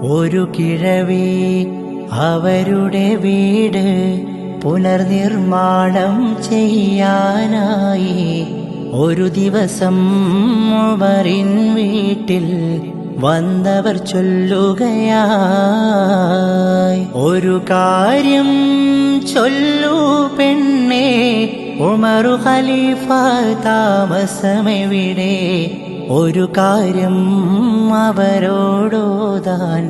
ഒരു കിഴവി അവരുടെ വീട് പുനർനിർമ്മാണം ചെയ്യാനായി ഒരു ദിവസം ഉമറിൻ വീട്ടിൽ വന്നവർ ചൊല്ലുകയായി, ഒരു കാര്യം ചൊല്ലൂ പെണ്ണേ, ഉമറു ഖലീഫ താമസമെവിടെ? ഒരു കാര്യം അവരോടോതാൻ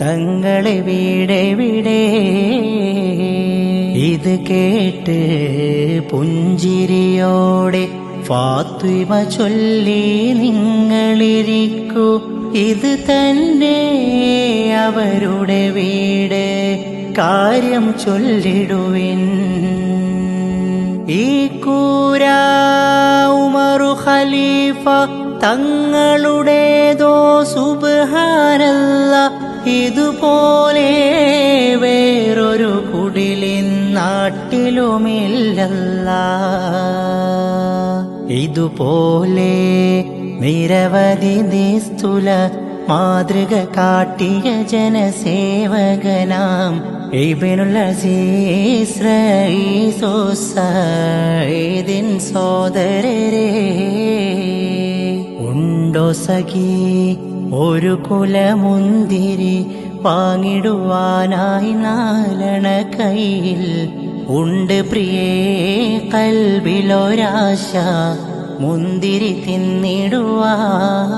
തങ്ങളെ വീടെവിടെ? ഇത് കേട്ട് പുഞ്ചിരിയോടെ ഫാത്തിമ ചൊല്ലി, നിങ്ങളിരിക്കൂ, ഇത് തന്നെ അവരുടെ വീട്, കാര്യം ചൊല്ലിടുവിൻ. ഈ കൂര ഉമറു ഖലീഫ തങ്ങളുടേതോ? സുബ്ഹാനല്ലാഹ്, ഇതുപോലെ വേറൊരു കുടിലിൻ നാട്ടിലുമില്ലല്ല. ഇതുപോലെ നിരവധി നിസ്തുല മാതൃക കാട്ടിയ ജനസേവകനാം ഇബ്നുൽ അസീസ് റഈസു സഈദിൻ സോദരരെ, ഉണ്ടോ സഖി ഒരു കുലമുന്തിരി വാങ്ങിടുവാനായി നാലണ കയ്യിൽ? ഉണ്ട് പ്രിയേ കൽബിലൊരാശ, മുന്തിരി തിന്നിടുവാൻ.